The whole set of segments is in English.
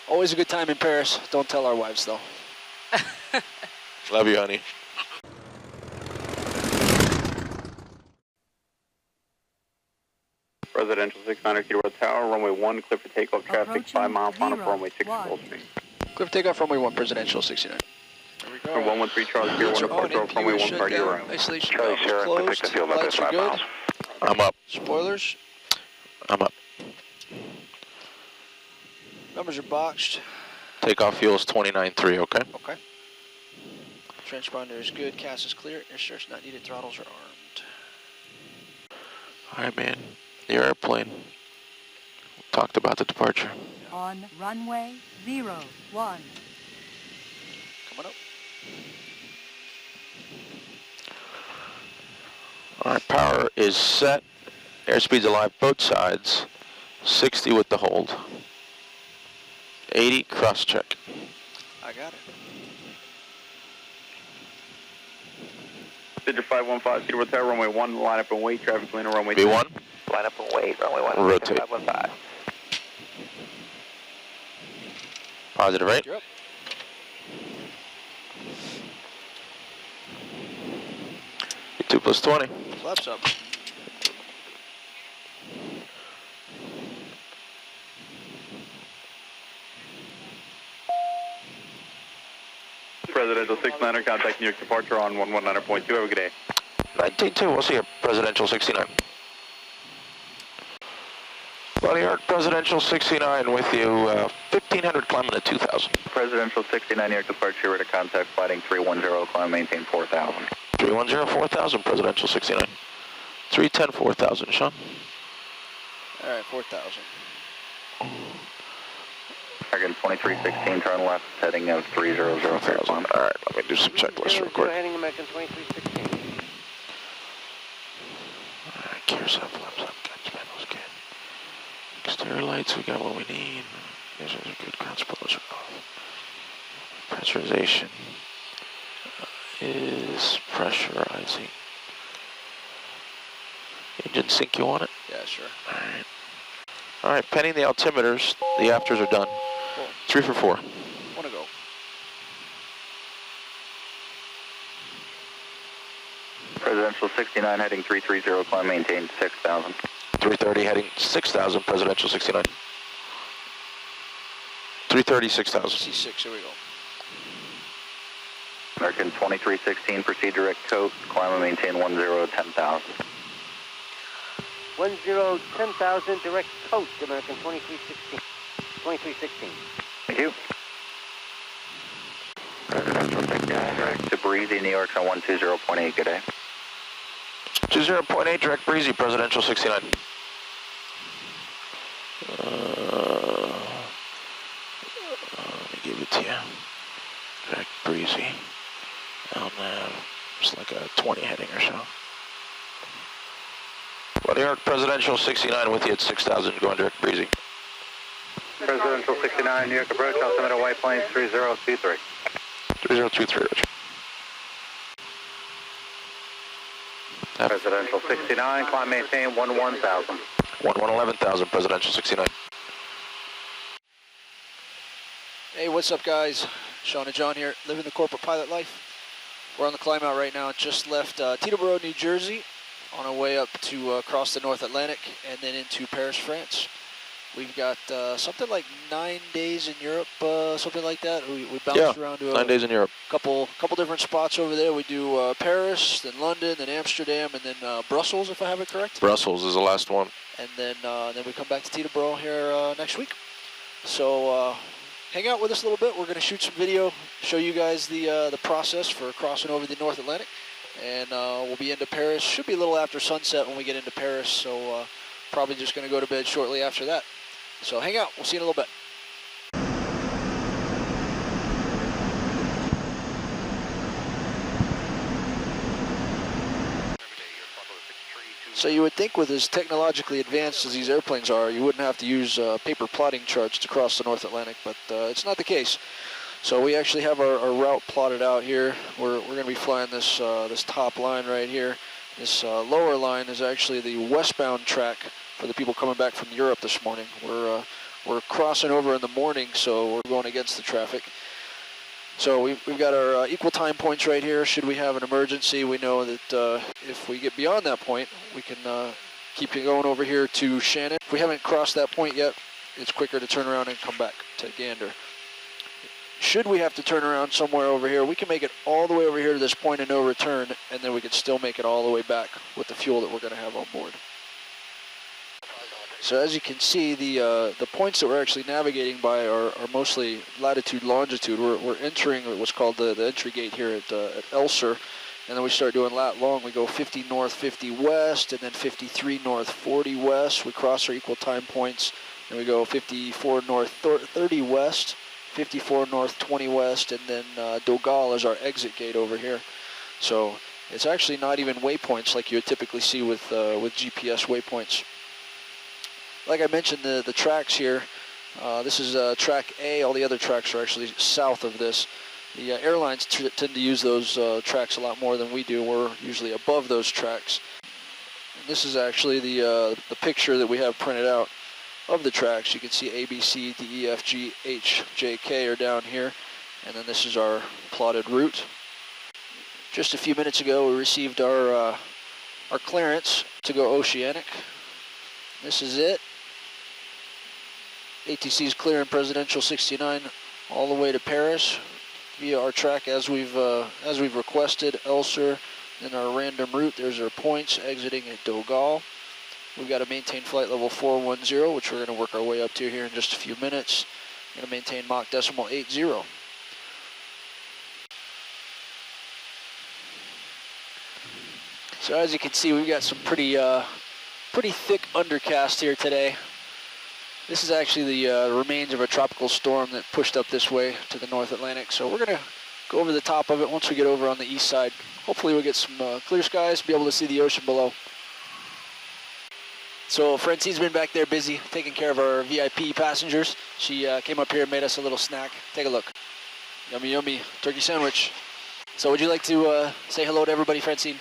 Always a good time in Paris. Don't tell our wives, though. Love you, honey. Residential 600 Kilo Tower, runway 1, clear for takeoff traffic, 5 miles on for runway 6 Gulfstream. Clear for takeoff, runway 1, presidential 69. There we go. 113 Charlie Pier 1 approach off runway 1, party your own. Isolation valve is closed, lights are good. I'm up. Spoilers. I'm up. Numbers are boxed. Takeoff fuel is 29.3, okay? Okay. Transponder is good, CAS is clear, air search not needed, throttles are armed. All right, man. The airplane. We talked about the departure. On runway 01. Coming up. All right, power is set. Airspeed's alive both sides. 60 with the hold. 80 cross check. I got it. Digit 515 Kilo Tower, runway 1, line up and wait, traffic clear runway 2. B1. Line up and wait, runway 1, rotate. 515. Positive, right? You're up. B2 plus 20. Flaps up. Presidential 69er, contact New York departure on 119.2. Have a good day. 19.2, we'll see you. Presidential 69. Buddy Arc, Presidential 69 with you. 1500 climbing to 2000. Presidential 69 New York departure, ready to contact flighting 310, climb maintain 4000. 310, 4000, Presidential 69. 310, 4000, Sean. All right, 4,000. Again, 2316, turn left, heading of 300. All right, let me do some checklists real quick. Heading American 2316. All right, gears up, flaps up, guns, panels good. Exterior lights, we got what we need. These are good, ground spoilers are off. Pressurization is pressurizing. Engine sync, you want it? Yeah, sure. All right. All right, pending the altimeters, the afters are done. Cool. 3 for 4. Wanna go. Presidential 69 heading 330, climb maintain 6000. 330 heading 6000, Presidential 69. 330, 6000. C6, here we go. American 2316, proceed direct coast, climb and maintain 10, 10,000. 10,000 direct coast, American 2316. 2316. Thank you. Presidential 69 direct to Breezy, New York on 120.8, good day. 20.8, direct breezy, Presidential 69. Let me give it to you. Direct breezy. LNAV, it's like a 20 heading or so. Well, New York Presidential 69 with you at 6,000, going direct breezy. Presidential 69, New York approach, altimeter white planes 3023. 3023, Rich. Presidential 69, climb maintain 11,000. 11,000, Presidential 69. Hey, what's up, guys? Sean and John here, living the corporate pilot life. We're on the climb out right now. Just left Teterboro, New Jersey, on our way up to across the North Atlantic and then into Paris, France. We've got something like 9 days in Europe, something like that. We bounced around to 9 days in Europe. Couple different spots over there. We do Paris, then London, then Amsterdam, and then Brussels, if I have it correct. Brussels is the last one. And then we come back to Teterboro here next week. So hang out with us a little bit. We're going to shoot some video, show you guys the process for crossing over the North Atlantic, and we'll be into Paris. Should be a little after sunset when we get into Paris, so probably just going to go to bed shortly after that. So hang out. We'll see you in a little bit. So you would think with as technologically advanced as these airplanes are, you wouldn't have to use paper plotting charts to cross the North Atlantic, but it's not the case. So we actually have our route plotted out here. We're going to be flying this this top line right here. This lower line is actually the westbound track for the people coming back from Europe this morning. We're we're crossing over in the morning, so we're going against the traffic. So we've got our equal time points right here. Should we have an emergency, we know that if we get beyond that point, we can keep going over here to Shannon. If we haven't crossed that point yet, it's quicker to turn around and come back to Gander. Should we have to turn around somewhere over here, we can make it all the way over here to this point of no return, and then we can still make it all the way back with the fuel that we're going to have on board. So as you can see, the points that we're actually navigating by are mostly latitude, longitude. We're entering what's called the entry gate here at Elser, and then we start doing lat long. We go 50 north, 50 west, and then 53 north, 40 west. We cross our equal time points, and we go 54 north, 30 west, 54 north, 20 west, and then Dogal is our exit gate over here. So it's actually not even waypoints like you would typically see with GPS waypoints. Like I mentioned, the tracks here, this is track A. All the other tracks are actually south of this. The airlines tend to use those tracks a lot more than we do. We're usually above those tracks. And this is actually the picture that we have printed out of the tracks. You can see A, B, C, D, E, F, G, H, J, K are down here. And then this is our plotted route. Just a few minutes ago, we received our clearance to go oceanic. This is it. ATC's clearing Presidential 69 all the way to Paris via our track as we've requested. Elser, then our random route. There's our points exiting at Dogal. We've got to maintain flight level 410, which we're going to work our way up to here in just a few minutes. Going to maintain Mach decimal 80. So as you can see, we've got some pretty thick undercast here today. This is actually the remains of a tropical storm that pushed up this way to the North Atlantic. So we're going to go over the top of it once we get over on the east side. Hopefully we'll get some clear skies, be able to see the ocean below. So Francine's been back there busy taking care of our VIP passengers. She came up here and made us a little snack. Take a look. Yummy, yummy turkey sandwich. So would you like to say hello to everybody, Francine?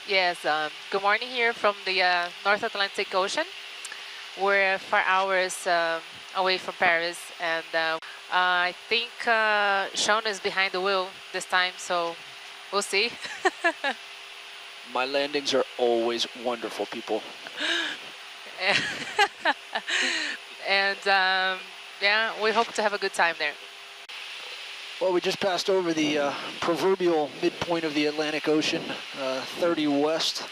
Yes, good morning here from the North Atlantic Ocean. We're 4 hours away from Paris, and I think Sean is behind the wheel this time, so we'll see. My landings are always wonderful, people. And yeah, we hope to have a good time there. Well, we just passed over the proverbial midpoint of the Atlantic Ocean, 30 west.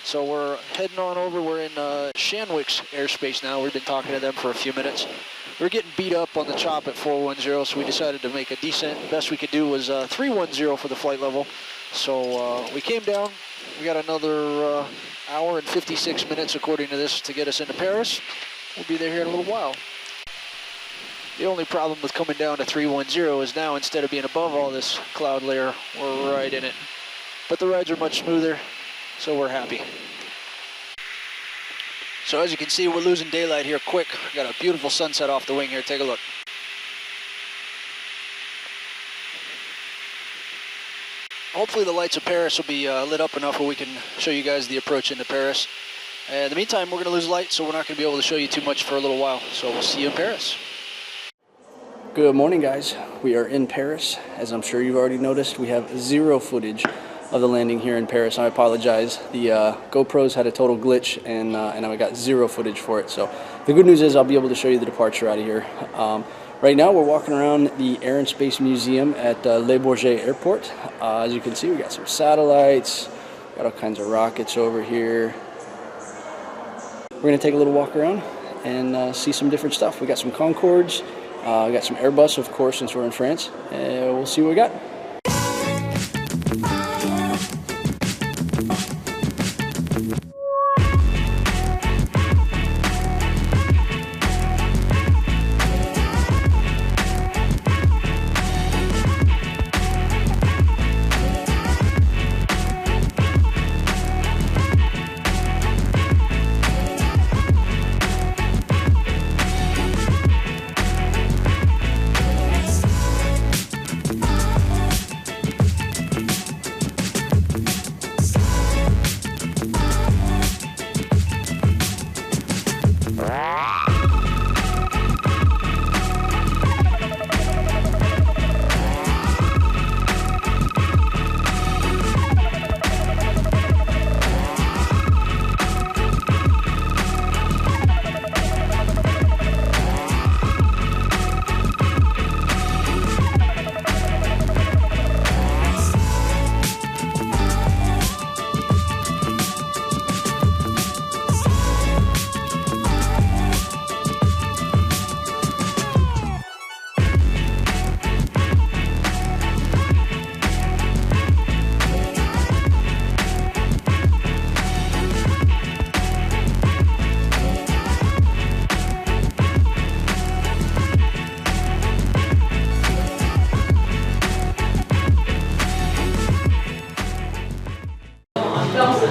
So we're heading on over. We're in Shanwick's airspace now. We've been talking to them for a few minutes. We're getting beat up on the chop at 410, so we decided to make a decent. Best we could do was 310 for the flight level. So we came down. We got another hour and 56 minutes, according to this, to get us into Paris. We'll be there here in a little while. The only problem with coming down to 310 is now, instead of being above all this cloud layer, we're right in it. But the rides are much smoother, so we're happy. So as you can see, we're losing daylight here quick. Got a beautiful sunset off the wing here. Take a look. Hopefully the lights of Paris will be lit up enough where we can show you guys the approach into Paris. In the meantime, we're going to lose light, so we're not going to be able to show you too much for a little while. So we'll see you in Paris. Good morning, guys. We are in Paris. As I'm sure you've already noticed, we have zero footage of the landing here in Paris. I apologize. The GoPros had a total glitch, and I got zero footage for it. So the good news is I'll be able to show you the departure out of here. Right now, we're walking around the Air and Space Museum at Le Bourget Airport. As you can see, we got some satellites, got all kinds of rockets over here. We're going to take a little walk around and see some different stuff. We got some Concords. We got some Airbus, of course, since we're in France. We'll see what we got.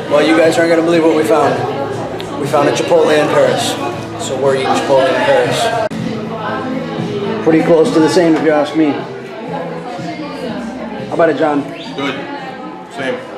Well, you guys aren't going to believe what we found. We found a Chipotle in Paris. So we're eating Chipotle in Paris. Pretty close to the same if you ask me. How about it, John? Good. Same.